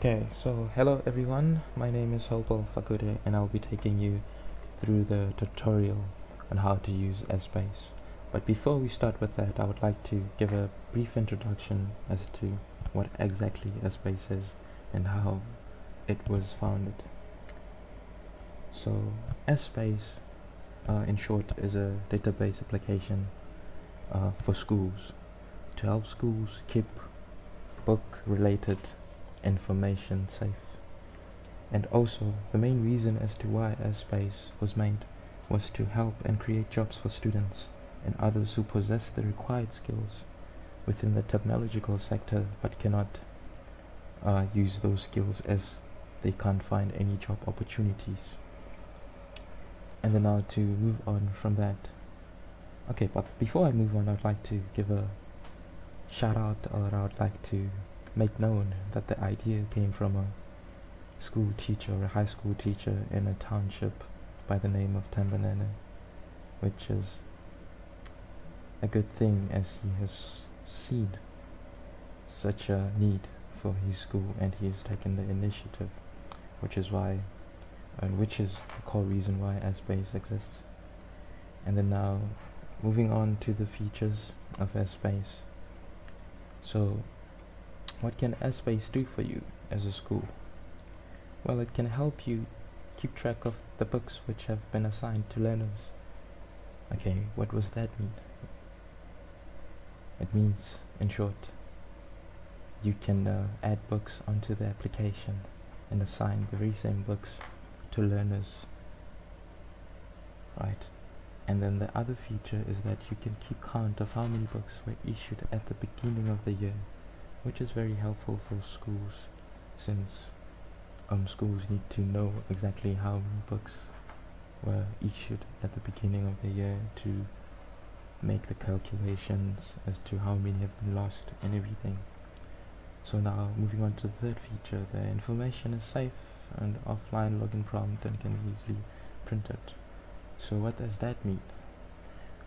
Okay, so hello everyone, my name is Hopewell Fakude and I'll be taking you through the tutorial on how to use SBase. But before we start with that, I would like to give a brief introduction as to what exactly SBase is and how it was founded. So SBase, in short, is a database application for schools to help schools keep book-related information safe. And also, the main reason as to why SBase was made was to help and create jobs for students and others who possess the required skills within the technological sector but cannot use those skills as they can't find any job opportunities. And then now to move on from that. Okay, but before I move on, I'd like to give a shout out, or I would like to make known that the idea came from a school teacher, or a high school teacher in a township by the name of Tambanene, which is a good thing as he has seen such a need for his school and he has taken the initiative, which is why, and which is the core reason why SBase exists. And then now, moving on to the features of SBase. So, what can SBase do for you as a school? Well, it can help you keep track of the books which have been assigned to learners. Okay, what does that mean? It means, in short, you can add books onto the application and assign the very same books to learners, right? And then the other feature is that you can keep count of how many books were issued at the beginning of the year, which is very helpful for schools, since schools need to know exactly how many books were issued at the beginning of the year to make the calculations as to how many have been lost and everything. So now, moving on to the third feature, the information is safe and offline login prompt and can be easily printed. So what does that mean?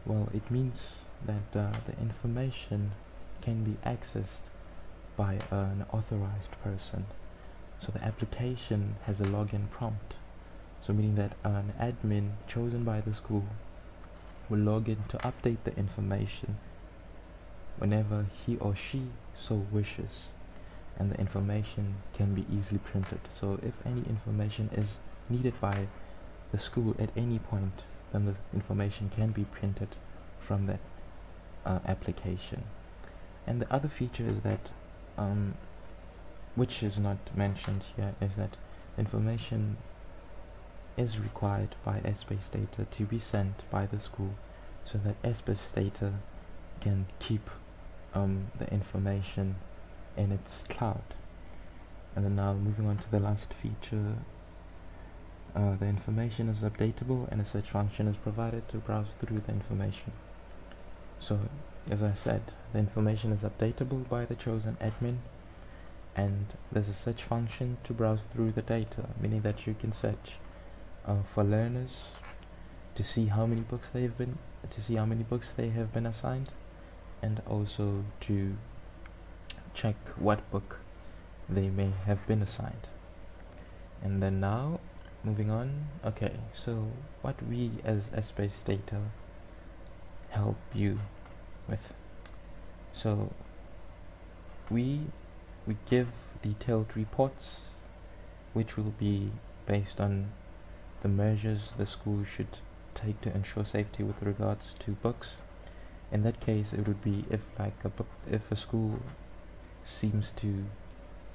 Well, it means that the information can be accessed by an authorized person. So the application has a login prompt, so meaning that an admin chosen by the school will log in to update the information whenever he or she so wishes, and the information can be easily printed. So if any information is needed by the school at any point, then the information can be printed from that application. And the other feature is that which is not mentioned here, is that information is required by SBase data to be sent by the school so that SBase data can keep the information in its cloud. And then now moving on to the last feature, the information is updatable and a search function is provided to browse through the information. So as I said, the information is updatable by the chosen admin, and there's a search function to browse through the data, meaning that you can search for learners to see how many books they have been assigned, and also to check what book they may have been assigned. And then now, moving on. Okay, so what we as SBase data help you with. So we give detailed reports which will be based on the measures the school should take to ensure safety with regards to books. In that case, it would be if a school seems to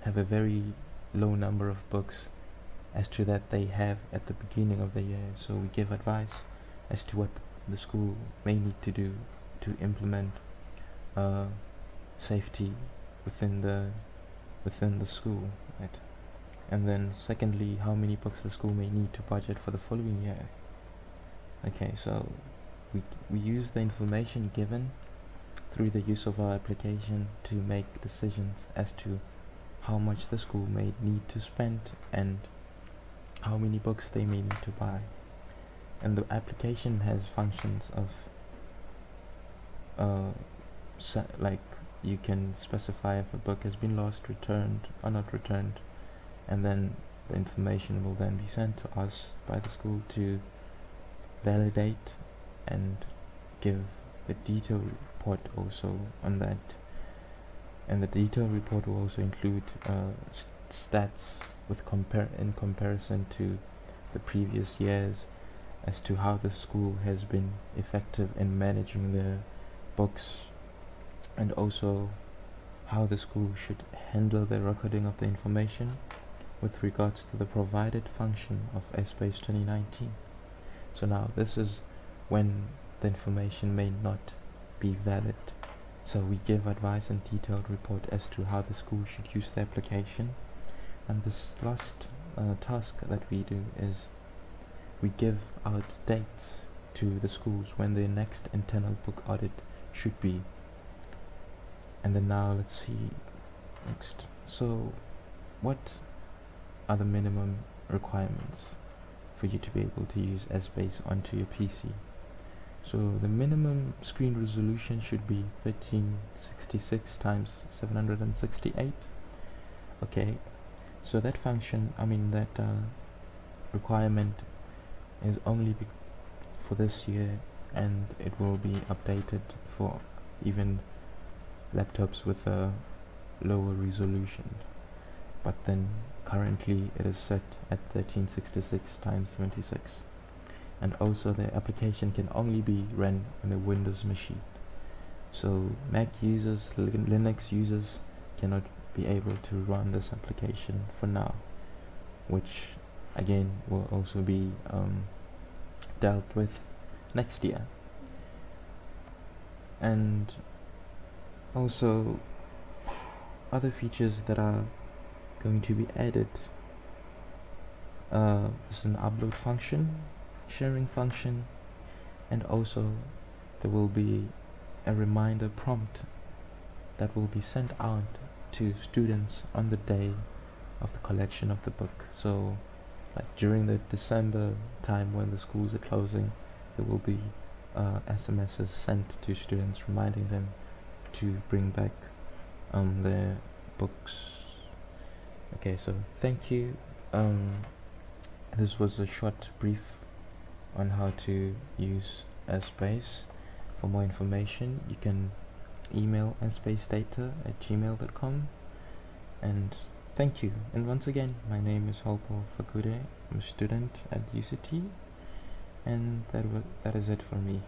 have a very low number of books as to that they have at the beginning of the year. So we give advice as to what the school may need to do to implement safety within the school, right? And then secondly, how many books the school may need to budget for the following year. Okay, so we use the information given through the use of our application to make decisions as to how much the school may need to spend and how many books they may need to buy. And the application has functions of like you can specify if a book has been lost, returned or not returned, and then the information will then be sent to us by the school to validate and give the detailed report also on that. And the detailed report will also include stats in comparison to the previous years as to how the school has been effective in managing their books, and also how the school should handle the recording of the information with regards to the provided function of SBase 2019. So now this is when the information may not be valid. So we give advice and detailed report as to how the school should use the application. And this last task that we do is we give out dates to the schools when their next internal book audit should be. And then now let's see next. So what are the minimum requirements for you to be able to use SBase onto your PC? So the minimum screen resolution should be 1366 times 768. Okay, so that function, that requirement is only for this year, and it will be updated for even laptops with a lower resolution. But then currently it is set at 1366 times 76. And also the application can only be run on a Windows machine. So Mac users, Linux users cannot be able to run this application for now, which again will also be dealt with next year. And also other features that are going to be added is an upload function, sharing function, and also there will be a reminder prompt that will be sent out to students on the day of the collection of the book. So like during the December time when the schools are closing, there will be SMSs sent to students reminding them to bring back their books. Okay, so thank you. This was a short brief on how to use SBase. For more information, you can email sbasedata@gmail.com. And thank you. And once again, my name is Hopewell Fakude. I'm a student at UCT, and that is it for me.